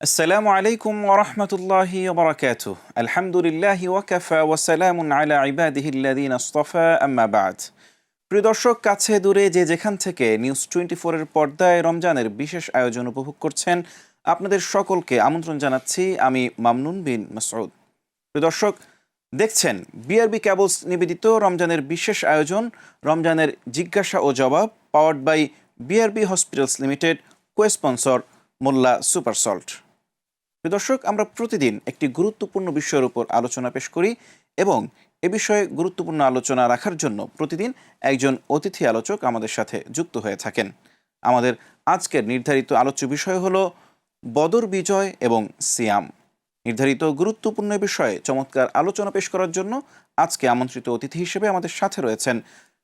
আসসালামু আলাইকুম ওয়া রাহমাতুল্লাহি ওয়া বারাকাতুহু। আলহামদুলিল্লাহি ওয়া কাফা ওয়া সালামুন আলা ইবাদিহিল্লাযিনা ইসতাফা, আম্মা বা'দ। প্রিয় দর্শক, কাছে দূরে যে যেখান থেকে নিউজ 24 এর পর্দায় রমজানের বিশেষ আয়োজন উপভোগ করছেন, আপনাদের সকলকে আমন্ত্রণ জানাচ্ছি আমি মামনুন বিন মাসউদ। প্রিয় দর্শক, দেখছেন বিআরবি কেবলস নিবেদিত রমজানের বিশেষ আয়োজন রমজানের জিজ্ঞাসা ও জবাব, powered by BRB hospitals limited, cosponsor Molla super salt. প্রিয় দর্শক, আমরা প্রতিদিন একটি গুরুত্বপূর্ণ বিষয়ের উপর আলোচনা পেশ করি এবং এ বিষয়ে গুরুত্বপূর্ণ আলোচনা রাখার জন্য প্রতিদিন একজন অতিথি আলোচক আমাদের সাথে যুক্ত হয়ে থাকেন। আমাদের আজকের নির্ধারিত আলোচ্য বিষয় হলো বদর বিজয় এবং সিয়াম। নির্ধারিত গুরুত্বপূর্ণ বিষয়ে চমৎকার আলোচনা পেশ করার জন্য আজকে আমন্ত্রিত অতিথি হিসেবে আমাদের সাথে রয়েছেন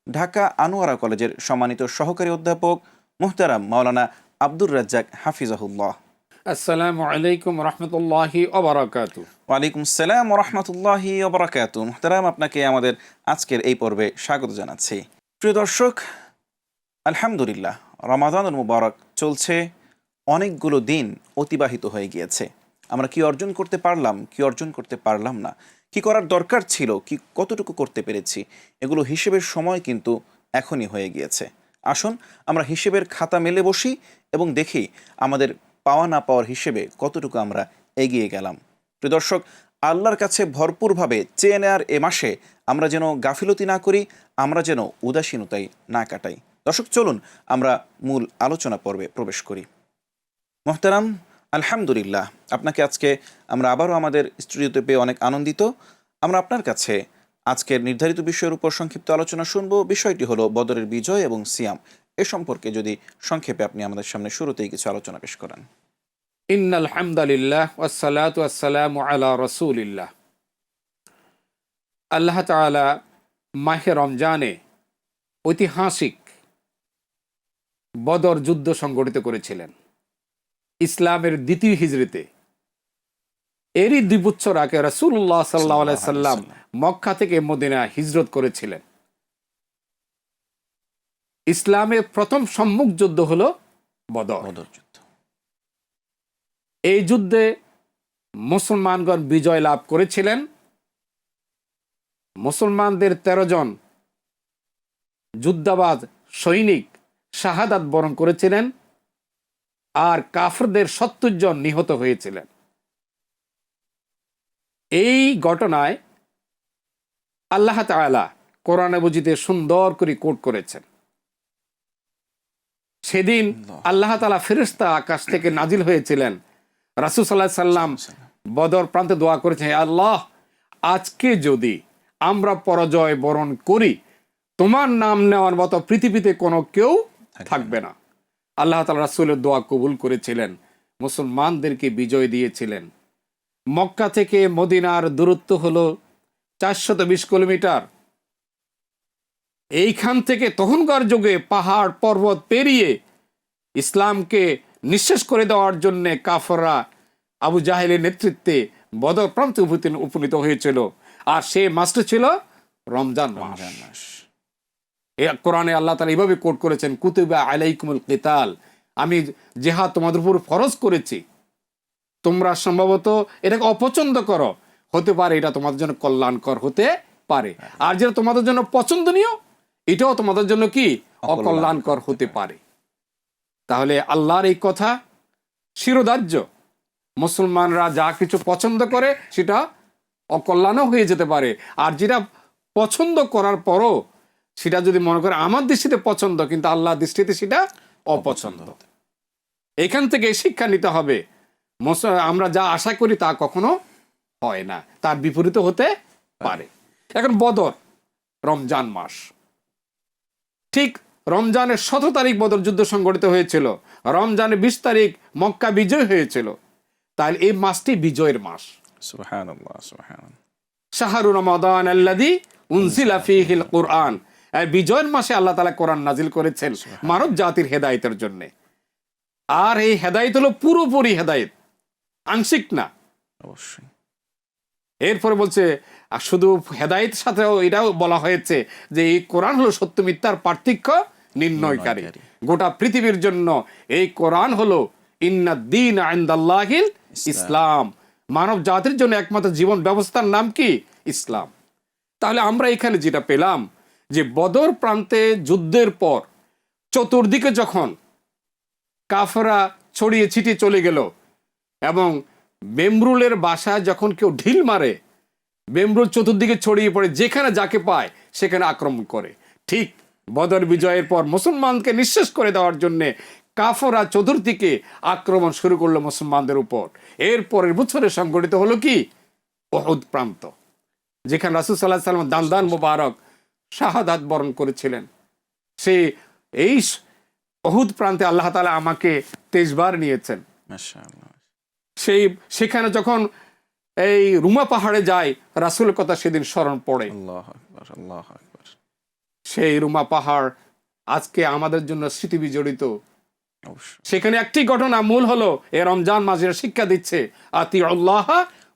ঢাকা আনোয়ারা কলেজের সম্মানিত সহকারী অধ্যাপক মুহতারাম মাওলানা আব্দুর রাজ্জাক হাফিজাহুল্লাহ। আসসালামু আলাইকুম রহমতুল্লাহি ওয়া বারাকাতুহু। ওয়ালাইকুম আসসালাম ওয়া রাহমাতুল্লাহি ওয়া বারাকাতুহু। মুহতারাম, আপনাকে আমাদের আজকের এই পর্বে স্বাগত জানাচ্ছি। প্রিয় দর্শক, আলহামদুলিল্লাহ, রমাদানুল মুবারক চলছে, অনেকগুলো দিন অতিবাহিত হয়ে গিয়েছে। আমরা কি অর্জন করতে পারলাম, কি অর্জন করতে পারলাম না, কি করার দরকার ছিল, কি কতটুকু করতে পেরেছি, এগুলো হিসেবের সময় কিন্তু এখনই হয়ে গিয়েছে। আসুন আমরা হিসেবের খাতা মেলে বসি এবং দেখি আমাদের পাওয়া না পাওয়ার হিসেবে কতটুকু আমরা এগিয়ে গেলাম। প্রিয় দর্শক, আল্লাহর কাছে ভরপুরভাবে চেয়ে নেয়ার এ মাসে আমরা যেন গাফিলতি না করি, আমরা যেন উদাসীনতায় না কাটাই। দর্শক, চলুন আমরা মূল আলোচনা পর্বে প্রবেশ করি। মোহতারাম, আলহামদুলিল্লাহ, আপনাকে আজকে আমরা আবারও আমাদের স্টুডিওতে পেয়ে অনেক আনন্দিত। আমরা আপনার কাছে আজকের নির্ধারিত বিষয়ের উপর সংক্ষিপ্ত আলোচনা শুনব। বিষয়টি হলো বদরের বিজয় এবং সিয়াম। এ সম্পর্কে যদি সংক্ষেপে আপনি আমাদের সামনে শুরুতেই কিছু আলোচনা পেশ করেন। ইন্নাল হামদালিল্লাহ ওয়াসসালাতু ওয়াসসালামু আলা রাসূলিল্লাহ। আল্লাহ তাআলা মাহে রমজানে ঐতিহাসিক বদর যুদ্ধ সংগঠিত করেছিলেন ইসলামের দ্বিতীয় হিজরিতে। এরই 2 বছর আগে রাসূলুল্লাহ সাল্লাল্লাহু আলাইহি সাল্লাম মক্কা থেকে মদিনা হিজরত করেছিলেন। ইসলামের প্রথম সম্মুখ যুদ্ধ হলো বদর যুদ্ধ। এই যুদ্ধে মুসলমানগণ বিজয় লাভ করেছিলেন। মুসলমানদের 13 জন যুদ্ধাবাজ সৈনিক শাহাদাত বরণ করেছিলেন আর কাফেরদের 70 জন নিহত হয়েছিলেন। এই ঘটনায় আল্লাহ তাআলা কোরআনে মজিদে সুন্দর করে কোট করেছেন। সেদিন আল্লাহ তাআলা ফেরেশতা আকাশ থেকে নাজিল হয়েছিলেন। রাসূল সাল্লাল্লাহু আলাইহি সাল্লাম বদর প্রান্তে দোয়া করেছেন, আল্লাহ, আজকে যদি আমরা পরাজয় বরণ করি, তোমার নাম নেওয়ার মতো পৃথিবীতে কোনো কেউ থাকবে না। আল্লাহ তাআলা রাসূলের দোয়া কবুল করেছিলেন, মুসলমানদেরকে বিজয় দিয়েছিলেন। মক্কা থেকে মদিনার দূরত্ব হলো 420 কিলোমিটার। এইখান থেকে তখনকার যুগে পাহাড় পর্বত পেরিয়ে ইসলামকে নিঃশেষ করে দেওয়ার জন্য কাফেররা আবু জাহেলের নেতৃত্বে বদর প্রান্তে উপনীত হয়েছিল। আর সে মাসটি ছিল রমজান মাস। কোরআনে আল্লাহ তাআলা এইভাবে কোট করেছেন, কুতিবা আলাইকুমুল কিতাল, আমি জিহাদ তোমাদের উপর ফরজ করেছি। তোমরা সম্ভবত এটাকে অপছন্দ করো, হতে পারে এটা তোমাদের জন্য কল্যাণকর হতে পারে, আর যেটা তোমাদের জন্য পছন্দনীয় এটাও তোমাদের জন্য কি অকল্যাণকর হতে পারে। তাহলে আল্লাহর এই কথা শিরোধার্য। মুসলমানরা যা কিছু পছন্দ করে সেটা অকল্যাণও হয়ে যেতে পারে, আর যেটা পছন্দ করার পরও সেটা যদি মনে করে আমার দৃষ্টিতে পছন্দ কিন্তু আল্লাহর দৃষ্টিতে সেটা অপছন্দ। এখান থেকে শিক্ষা নিতে হবে, আমরা যা আশা করি তা কখনো হয় না, তার বিপরীত হতে পারে। এখন বদর রমজান মাস, ঠিক রমজানের 17 তারিখ বদর যুদ্ধ সংগঠিত হয়েছিল, রমজানের 20 তারিখ মক্কা বিজয় হয়েছিল। তাহলে এই মাসটি বিজয়ের মাস। সুবহানাল্লাহ, সুবহানাল্লাহ। শাহরু রমাদান আল্লাযী উনজিলা ফীহিল কুরআন। বিজয়ের মাসে আল্লাহ তাআলা কোরআন নাজিল করেছেন মানব জাতির হেদায়েতের জন্য। আর এই হেদায়েত হলো পুরোপুরি হেদায়েত, আংশিক না। অবশ্যই। এরপরে বলছে শুধু হেদায়েতের সাথেও এটাও বলা হয়েছে যে এই কোরআন হলো সত্য মিথ্যার পার্থক্য নির্ণয়কারী। গোটা পৃথিবীর জন্য এই কোরআন হলো ইন্নাদ দীন ইনদাল্লাহিল ইসলাম। মানব জাতির জন্য একমাত্র জীবন ব্যবস্থার নাম কি? ইসলাম। তাহলে আমরা এখানে যেটা পেলাম যে বদর প্রান্তে যুদ্ধের পর চতুর্দিকে যখন কাফেররা ছড়িয়ে ছিটিয়ে চলে গেল এবং বেমরুলের বাসায় যখন কেউ ঢিল মারে, বেমরুল চতুর্দিকে ছড়িয়ে পড়ে, যেখানে যাকে পায় সেখানে আক্রমণ করে। ঠিক বদর বিজয়ের পর মুসলমানকে নিঃশেষ করে দেওয়ার জন্য কাফেররা চতুর্দিকে আক্রমণ শুরু করলো মুসলমানদের উপর। এর পরের বছরে সংগঠিত হলো কি? উহুদ প্রান্ত, যেখানে রাসূল সাল্লাল্লাহু আলাইহি ওয়াসাল্লাম দান মোবারক শাহাদাত বরণ করেছিলেন। এই উহুদ প্রান্তে আল্লাহ তাআলা আমাকে 23 বার নিয়েছেন। মাশাআল্লাহ। সেখানে যখন এই রুমা পাহাড়ে যায়, রাসূলের কথা সেদিন স্মরণ পড়ে। আল্লাহু আকবার, আল্লাহু আকবার। সেই সেই রুমা পাহাড় আজকে আমাদের জন্য স্মৃতি বিজড়িত। অবশ্যই। সেখানে একটি ঘটনা মূল হলো, এ রমজান মাসের শিক্ষা দিচ্ছে, আতিউল্লাহ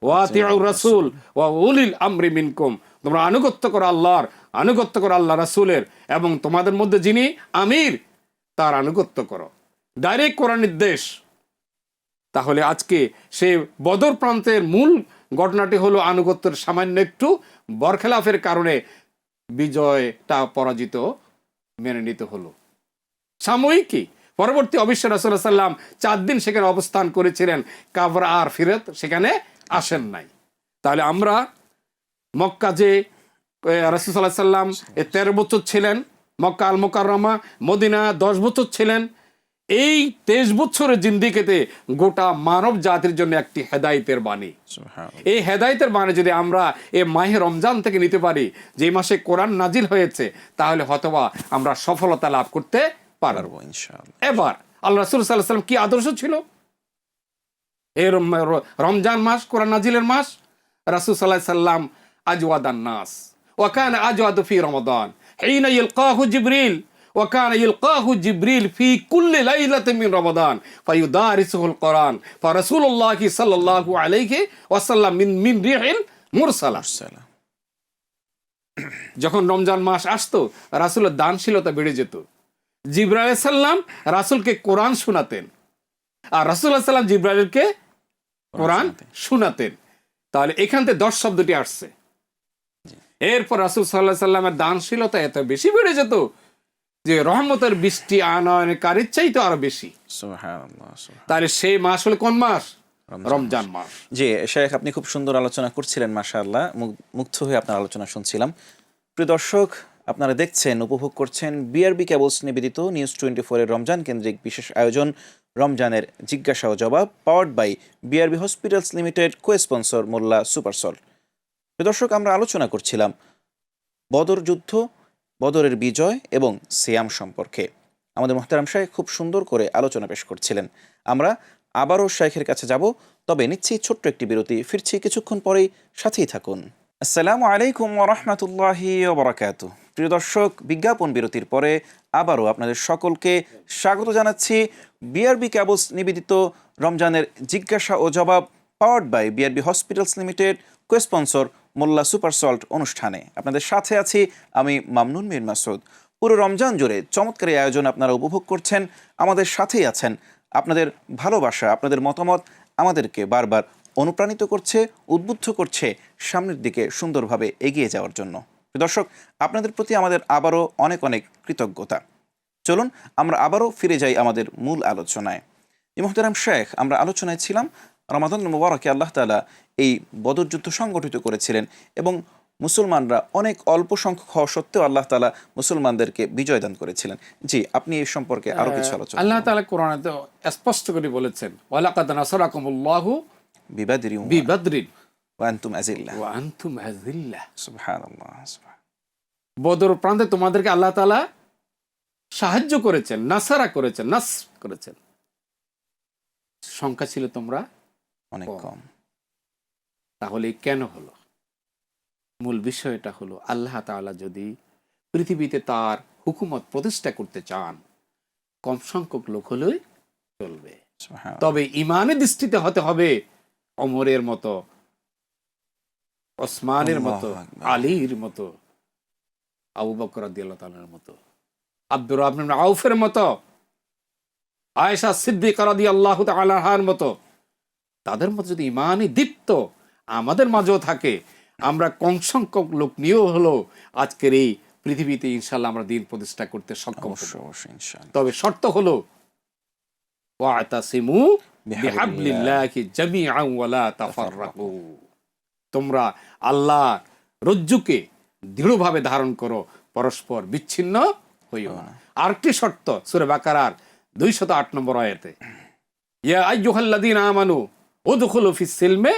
ওয়া আতিউর রাসূল ওয়া উলিল আমরি মিনকুম। তোমরা আনুগত্য করো আল্লাহর, আনুগত্য করো আল্লাহ রাসূলের, এবং তোমাদের মধ্যে যিনি আমির তার আনুগত্য করো। ডাইরেক্ট কোরআন নির্দেশ। তাহলে আজকে সে বদর প্রান্তের মূল ঘটনাটি হলো আনুগত্যের সামান্য একটু বরখেলাফের কারণে বিজয়টা পরাজিত মেনে নিতে হলো। সাময়িকই পরবর্তী অবশ্য রাসূলুল্লাহ সাল্লাম 4 দিন সেখানে অবস্থান করেছিলেন, কাফেররা আর ফিরত সেখানে আসেন নাই। তাহলে আমরা মক্কা যে রাসূল সাল্লাল্লাহু আলাইহি সাল্লাম 13 বছর ছিলেন, মক্কা আল মুকাররমা, মদিনা 10 বছর ছিলেন, এই 23 বছরের জিন্দিগিতে গোটা মানব জাতির জন্য একটি হেদায়েতের বাণী। সুবহানাল্লাহ। এই হেদায়েতের বাণী যদি আমরা এই মাহে রমজান থেকে নিতে পারি, যে মাসে কোরআন নাজিল হয়েছে, তাহলে হয়তোবা আমরা সফলতা লাভ করতে পারবো ইনশাআল্লাহ। এবার আল্লাহ রাসূল সাল্লাল্লাহু আলাইহি ওয়াসাল্লাম কি আদর্শ ছিল? এই রমজান মাস কোরআন নাজিলের মাস। রাসূল সাল্লাল্লাহু আলাইহি ওয়াসাল্লাম আজওয়াদান নাস ওয়া কানা আজওয়াদু ফি রমাদান হিনা ইলকাহু জিবরিল ওয়া কানা ইলকাহু জিবরিল ফি কুল্লি লাইলাতিন মিন রমাদান ফায়ুদারিসুল কোরআন ফারাসূলুল্লাহ সাল্লাল্লাহু আলাইহি ওয়াসাল্লাম মিন রিহিল মুরসালা। সালাম। যখন রমজান মাস আসতো, রাসূলের দানশীলতা বেড়ে যেত। জিবরাইল আলাইহিস সালাম রাসূলকে কোরআন শোনাতেন, আর রাসূল সাল্লাল্লাহু আলাইহি ওয়াসাল্লাম জিবরাইলকে কোরআন শোনাতেন। তাহলে এখান থেকে 10 শব্দটি আসছে। এরপর রাসূল সাল্লাল্লাহু আলাইহি ওয়াসাল্লামের দানশীলতা এত বেশি বেড়ে যেত যে রহমতের বৃষ্টি আনয়নকারীর চাইতে আরো বেশি। সুবহানাল্লাহ, সুবহানাল্লাহ। তাহলে সেই মাস হলো কোন মাস? রমজান মাস। জি শেখ, আপনি খুব সুন্দর আলোচনা করছিলেন, মাশাআল্লাহ। মুগ্ধ হয়ে আপনার আলোচনা শুনছিলাম। প্রিয় দর্শক, আপনারা দেখছেন, উপভোগ করছেন বিআরবি কেবলস নিবেদিত নিউজ 24 এর রমজান কেন্দ্রিক বিশেষ আয়োজন রমজানের জিজ্ঞাসা ও জবাব, powered by BRB hospitals limited, co sponsor Molla সুপারসল। প্রিয় দর্শক, আমরা আলোচনা করছিলাম বদর যুদ্ধ, বদরের বিজয় এবং সিয়াম সম্পর্কে। আমাদের মোহতারাম শাইখ খুব সুন্দর করে আলোচনা পেশ করছিলেন। আমরা আবারও শাইখের কাছে যাব, তবে নিচ্ছি ছোট্ট একটি বিরতি। ফিরছি কিছুক্ষণ পরেই, সাথেই থাকুন। আসসালামু আলাইকুম ওয়া রাহমাতুল্লাহি ওয়া বারাকাতুহু। প্রিয় দর্শক, বিজ্ঞাপন বিরতির পরে আবারও আপনাদের সকলকে স্বাগত জানাচ্ছি বিআরবি কেবলস নিবেদিত রমজানের জিজ্ঞাসা ও জবাব, powered by BRB hospitals limited, co sponsor Molla super salt অনুষ্ঠানে। আপনাদের সাথে আছি আমি মামনুন মির মাসুদ। পুরো রমজান জুড়ে চমৎকার এই আয়োজন আপনারা উপভোগ করছেন, আমাদের সাথেই আছেন। আপনাদের ভালোবাসা, আপনাদের মতামত আমাদেরকে বারবার অনুপ্রাণিত করছে, উদ্বুদ্ধ করছে সামনের দিকে সুন্দরভাবে এগিয়ে যাওয়ার জন্য। দর্শক, আপনাদের প্রতি আমাদের আবারও অনেক অনেক কৃতজ্ঞতা। চলুন আমরা আবারও ফিরে যাই আমাদের মূল আলোচনায়। মোহতারাম শেখ, আমরা আলোচনায় ছিলাম রমাদান মুবারকে আল্লাহ তাআলা এই বদর যুদ্ধ সংগঠিত করেছিলেন এবং মুসলমানরা অনেক অল্প সংখ্যক হওয়া সত্ত্বেও আল্লাহ তাআলা মুসলমানদেরকে বিজয় দান করেছিলেন। জি, আপনি এই সম্পর্কে আরো কিছু আলোচনা আল্লাহ তাআলা কোরআনে তো স্পষ্ট করে বলেছেন, ওয়ালাকাদ নাসারাকুমুল্লাহু বিবাদরিন বিবাদরিন ওয়া আনতুম আযিল্লাহ। ওয়া আনতুম আযিল্লাহ। সুবহানাল্লাহ, বদর প্রান্তে তোমাদেরকে আল্লাহ তাআলা সাহায্য করেছেন, নাসারা করেছেন, নাস করেছেন। সংখ্যা ছিল তোমরা অনেক কম। তাহলে কেন হলো? মূল বিষয়টা হলো, আল্লাহ তাআলা যদি পৃথিবীতে তার হুকুমত প্রতিষ্ঠা করতে চান, কম সংখ্যক লোক হলেই চলবে। তবে ইমানের দৃষ্টিতে হতে হবে ওমরের মতো, ওসমানের মতো, আলীর মতো, আবু বকর রাদিয়াল্লাহু তাআলার মতো, আব্দুর রহমান ইবনে আউফের মতো, আয়েশা সিদ্দিকা রাদিয়াল্লাহু তাআলার মতো। তাদের মধ্যে যদি ইমানই দীপ্ত আমাদের মাঝেও থাকে, আমরা কম সংখ্যক লোক নিয়েও হলো আজকের এই পৃথিবীতে ইনশাল্লাহ আমরা দিন প্রতিষ্ঠা করতে সক্ষম হব। অবশ্যই ইনশাআল্লাহ। তবে শর্ত হলো ওয়াতাসিমু বিহাবলিল্লাহি জামিআন ওয়া লা তাফাররাকু, তোমরা আল্লাহ রজ্জুকে দৃঢ়ভাবে ধারণ করো, পরস্পর বিচ্ছিন্ন হইও না। আরেকটি শর্ত সূরা বাকারার 208 নম্বর আয়াতে, ইয়া আইয়ুহাল্লাযীনা আমানু উদখুলু ফিস সিলমি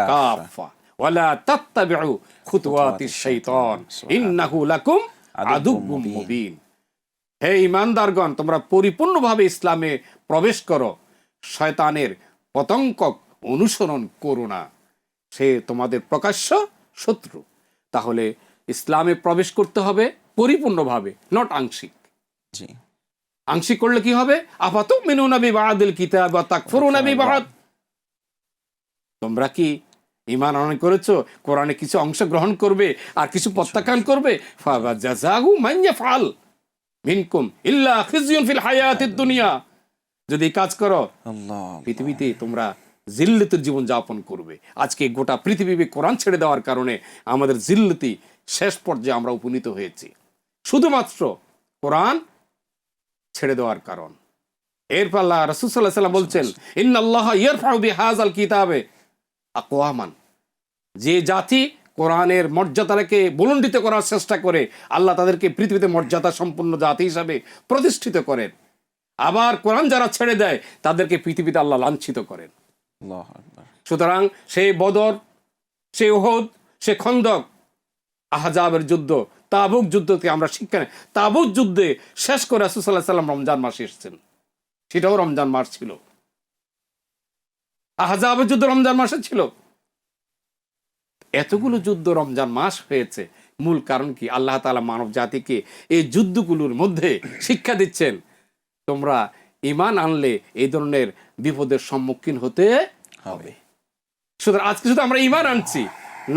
কাফা ওয়া লা তাত্তাবিউ খুতুওয়াতিশ শাইতান ইন্নাহু লাকুম আদুউম মুবিন। হে ঈমানদারগণ, তোমরা পরিপূর্ণভাবে ইসলামে প্রবেশ করো, শয়তানের পতঙ্ক অনুসরণ করো না, সে তোমাদের প্রকাশ্য শত্রু। তাহলে ইসলামে প্রবেশ করতে হবে পরিপূর্ণভাবে, নট আংশিক। জি, আংশিক করলে কি হবে? আফাতুমিনুনা বিবাদিল কিতাব ওয়া তাকফুরুনা বিবাদ। তোমরা কি ঈমান আনয়ন করেছো, কোরআনে কিছু অংশ গ্রহণ করবে আর কিছু প্রত্যাখ্যান করবে? ফাজাযাহু মান ইয়াফআল মিনকুম ইল্লা খিজয়ুন ফিল হায়াতিদ দুনিয়া। যদি কাজ করো আল্লাহ, পৃথিবীতে তোমরা জিল্লতের জীবন যাপন করবে। আজকে গোটা পৃথিবী কোরআন ছেড়ে দেওয়ার কারণে আমাদের জিল্লতি শেষ পর্যায়ে আমরা উপনীত হয়েছি, শুধুমাত্র কোরআন ছেড়ে দেওয়ার কারণ। এরপর আল্লাহ রাসূল সাল্লাল্লাহু আলাইহি ওয়াসাল্লাম বলছেন, ইন্নাল্লাহা ইয়ারফাউ বিহাযাল কিতাবে আকওয়ামান, যে জাতি কোরআনের মর্যাদাকে বুলন্ডিত করার চেষ্টা করে আল্লাহ তাদেরকে পৃথিবীতে মর্যাদা সম্পন্ন জাতি হিসাবে প্রতিষ্ঠিত করেন। আবার কোরআন যারা ছেড়ে দেয় তাদেরকে পৃথিবীতে আল্লাহ লাঞ্ছিত করেন। আল্লাহু আকবার। সুতরাং সেই বদর, সেই উহুদ, সে খন্দক, আহজাবের যুদ্ধ, তাবুক যুদ্ধকে আমরা শিক্ষা নেই। তাবুক যুদ্ধে শেষ করে রাসূল সাল্লাল্লাহু আলাইহি ওয়াসাল্লাম রমজান মাসে এসেছেন, সেটাও রমজান মাস ছিল। আহজাবের যুদ্ধ রমজান মাসে ছিল। এতগুলো যুদ্ধ রমজান মাস হয়েছে, মূল কারণ কি? আল্লাহ তাআলা মানব জাতিকে এই যুদ্ধগুলোর মধ্যে শিক্ষা দিচ্ছেন, তোমরা ঈমান আনলে এই ধরনের বিপদের সম্মুখীন হতে হবে। সুতরাং আজকে শুধু আমরা ঈমান আনছি,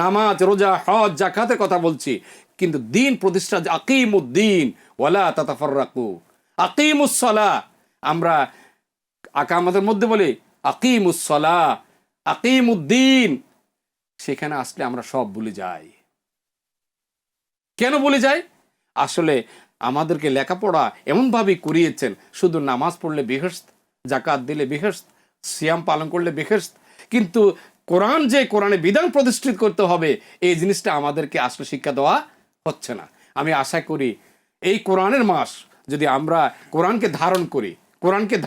নামাজ, রোজা, হজ, যাকাতের কথা বলছি, কিন্তু দিন প্রতিষ্ঠা, আকিমুদ্দিন ওয়ালা তাতাফাররাকু, আকিমুস সালাহ, আমরা আমাদের মধ্যে বলি আকিমুস সালাহ, আকিমুদ্দিন, সেখানে আসলে আমরা সব ভুলে যাই। কেন ভুলে যাই? আসলে আমাদেরকে লেখাপড়া এমনভাবে করিয়েছেন, শুধু নামাজ পড়লে বেহেশত, যাকাত দিলে বেহেশত, সিয়াম পালন করলে বেহেশত, কিন্তু কোরআন যে কোরআনে বিধান প্রতিষ্ঠিত করতে হবে এই জিনিসটা আমাদেরকে আসলে শিক্ষা দেওয়া হচ্ছে না। আমি আশা করি এই কোরআনের মাস যদি আমরা কোরআনকে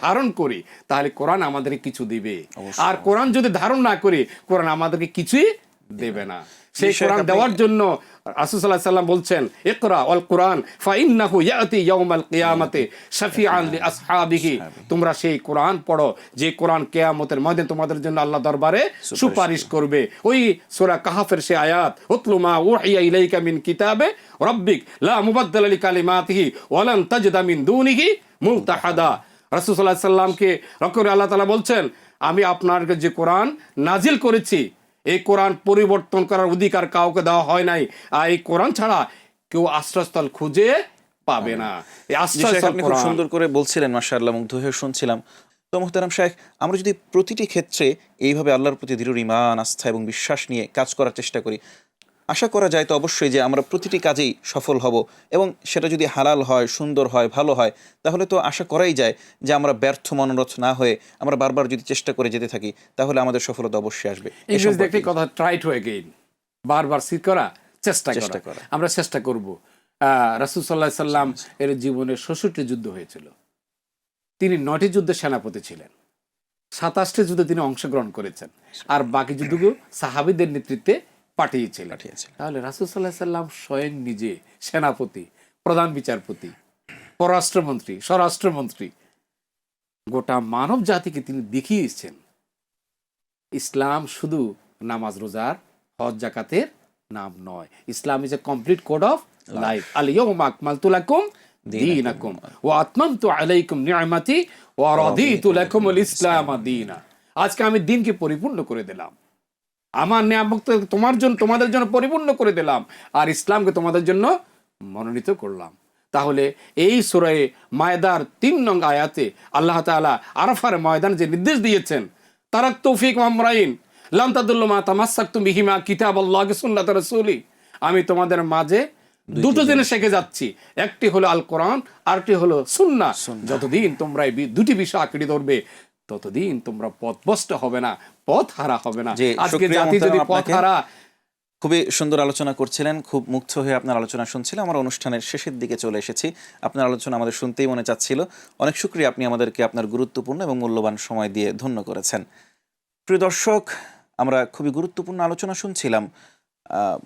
ধারণ করি তাহলে কোরআন আমাদেরকে কিছু দিবে, আর কোরআন যদি ধারণ না করি কোরআন আমাদেরকে কিছুই দেবে না। সেই কোরআন দেওয়ার জন্য রাসূল সাল্লাল্লাহু আলাইহি ওয়াসাল্লাম বলছেন, ইকরা ওয়াল কোরআন ফাইন্নাহু ইয়াতি ইয়াউমাল কিয়ামাতি শাফিআন লিআসহাবিহি, তোমরা সেই কোরআন পড়ো যে কোরআন কিয়ামতের ময়দানে তোমাদের জন্য আল্লাহ দরবারে সুপারিশ করবে। ওই সূরা কাহফের সেই আয়াত, উতলু মা উহিয়া ইলাইকা মিন কিতাবে রাব্বিক লা মুবাদদালা লিকালিমাতিহি ওয়া লান তাজিদা মিন দুনিহি মুলতাহাদা। রাসূল সাল্লাল্লাহু আলাইহি ওয়াসাল্লামকে রক্ষা আল্লাহ তাআলা বলছেন, আমি আপনার যে কোরআন নাজিল করেছি এই কোরআন পরিবর্তন করার অধিকার কাউকে দেওয়া হয় নাই, আর এই কোরআন ছাড়া কেউ আশ্রয়স্থল খুঁজে পাবে না। এই আশ্রয়স্থল আপনি খুব সুন্দর করে বলছিলেন, মাশাআল্লাহ, মুগ্ধ হয়ে শুনছিলাম। তো মুহতারাম শাইখ, আমরা যদি প্রতিটি ক্ষেত্রে এইভাবে আল্লাহর প্রতি দৃঢ় ঈমান, আস্থা এবং বিশ্বাস নিয়ে কাজ করার চেষ্টা করি, আশা করা যায় তো অবশ্যই যে আমরা প্রতিটি কাজেই সফল হব, এবং সেটা যদি হালাল হয়, সুন্দর হয়, ভালো হয়, তাহলে তো আশা করাই যায় যে আমরা ব্যর্থ মনোরথ না হয়ে আমরা বারবার যদি চেষ্টা করে যেতে থাকি তাহলে আমাদের সফলতা অবশ্যই আসবে। একটি কথা, ট্রাই টু এগেইন, বারবার করা, চেষ্টা করা। আমরা চেষ্টা করব। রাসূল সাল্লাল্লাহু আলাইহি সাল্লাম এর জীবনে 66টি যুদ্ধ হয়েছিল, তিনি 9টি যুদ্ধে সেনাপতি ছিলেন, 27টি যুদ্ধে তিনি অংশগ্রহণ করেছেন, আর বাকি যুদ্ধগুলো সাহাবীদের নেতৃত্বে পাঠিয়েছিলেন। তাহলে রাসূল সাল্লাল্লাহু আলাইহি সাল্লাম স্বয়ং নিজে সেনাপতি, প্রধান বিচারপতি, পররাষ্ট্রমন্ত্রী, স্বরাষ্ট্রমন্ত্রী, গোটা মানব জাতিকে তিনি দেখিয়েছেন ইসলাম শুধু নামাজ, রোজার, হজ, যাকাতের নাম নয়। Islam is a complete code of life. আল ইয়াউমা আকমালতু লাকুম দীনাকুম ওয়া আতমামতু আলাইকুম নি'মাতি ওয়া রাদিতু লাকুমুল ইসলাম দীনা। আজকে আমি দ্বীনকে পরিপূর্ণ করে দিলাম, আমার নিয়ামত তোমাদের জন্য পরিপূর্ণ করে দিলাম, আর ইসলামকে তোমাদের জন্য মনোনীত করলাম। তাহলে এই সূরা মায়দার 3 নং আয়াতে আল্লাহ তাআলা আরাফার ময়দান যে নির্দেশ দিয়েছেন, তারাক তৌফিক আমরাইন লাম তাদুল্লু মা তামাসসাকতুম বিহিমা কিতাবাল্লাহি সুন্নাত রাসূলি, আমি তোমাদের মাঝে দুটো জিনিস রেখে যাচ্ছি, একটি হলো আল কোরআন, আরটি হলো সুন্নাহ। যতদিন তোমরা এই দুটি বিষয় আঁকড়ে ধরবে ততদিন তোমরা পথভ্রষ্ট হবে না, পথ হারা হবে না। জি, আজকে শুকরিয়া জাতি যদি মোহতারাম পথ আপনাকে। হারা। খুবই সুন্দর আলোচনা করছিলেন, খুব মুগ্ধ হয়ে আপনার আলোচনা শুনছিলাম। আমরা অনুষ্ঠানের শেষের দিকে চলে এসেছি, আপনার আলোচনা আমাদের শুনতেই মনে চাচ্ছিল। অনেক শুকরিয়া, আপনি আমাদেরকে আপনার গুরুত্বপূর্ণ এবং মূল্যবান সময় দিয়ে ধন্য করেছেন। প্রিয় দর্শক, আমরা খুবই গুরুত্বপূর্ণ আলোচনা শুনছিলাম।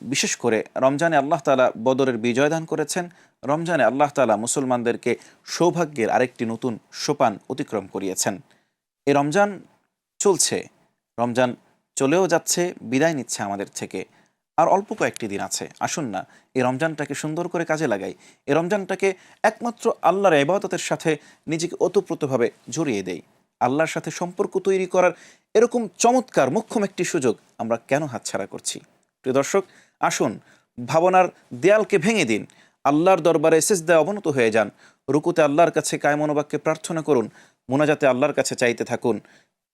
বিশেষ করে রমজানে আল্লাহ তাআলা বদরের বিজয় দান করেছেন। রমজানে আল্লাহ তাআলা মুসলমানদেরকে সৌভাগ্যের আরেকটি নতুন সোপান অতিক্রম করিয়েছেন। এই রমজান চলছে, রমজান চলেও যাচ্ছে, বিদায় নিচ্ছে আমাদের থেকে। আর অল্প কয়েকটি দিন আছে, আসুন না এই রমজানটাকে সুন্দর করে কাজে লাগাই। এই রমজানটাকে একমাত্র আল্লাহর ইবাদতের সাথে নিজেকে ওতপ্রোতভাবে জড়িয়ে দেই। আল্লাহর সাথে সম্পর্ক তৈরি করার এরকম চমৎকার মোক্ষম একটি সুযোগ আমরা কেন হাতছাড়া করছি? প্রিয় দর্শক, আসুন ভাবনার দেয়ালকে ভেঙে দিন, আল্লাহর দরবারে সিজদায় অবনত হয়ে যান, রুকুতে আল্লাহর কাছে কায় মনোবাক্যে প্রার্থনা করুন, মোনাজাতে আল্লাহর কাছে চাইতে থাকুন,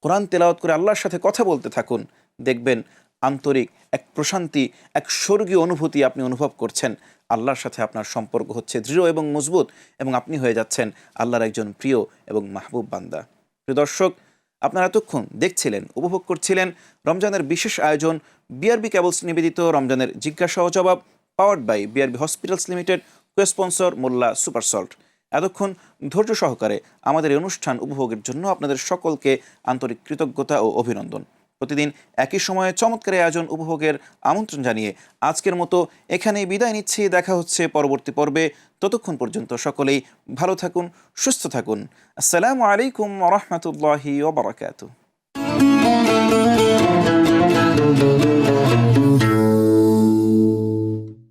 কোরআন তেলাওয়াত করে আল্লাহর সাথে কথা বলতে থাকুন। দেখবেন আন্তরিক এক প্রশান্তি, এক স্বর্গীয় অনুভূতি আপনি অনুভব করছেন। আল্লাহর সাথে আপনার সম্পর্ক হচ্ছে দৃঢ় এবং মজবুত, এবং আপনি হয়ে যাচ্ছেন আল্লাহর একজন প্রিয় এবং মাহবুব বান্দা। প্রিয় দর্শক, আপনারা এতক্ষণ দেখছিলেন, উপভোগ করছিলেন রমজানের বিশেষ আয়োজন বিআরবি কেবলস নিবেদিত রমজানের জিজ্ঞাসা ও জবাব, powered by BRB hospitals limited, cosponsor Molla super salt. এতক্ষণ ধৈর্য সহকারে আমাদের এই অনুষ্ঠান উপভোগের জন্য আপনাদের সকলকে আন্তরিক কৃতজ্ঞতা ও অভিনন্দন। প্রতিদিন একই সময়ে চমৎকার আয়োজন উপভোগের আমন্ত্রণ জানিয়ে আজকের মতো এখানেই বিদায় নিচ্ছি। দেখা হচ্ছে পরবর্তী পর্বে। ততক্ষণ পর্যন্ত সকলেই ভালো থাকুন, সুস্থ থাকুন। আসসালামু আলাইকুম ওয়া রাহমাতুল্লাহি ওয়া বারাকাতুহু।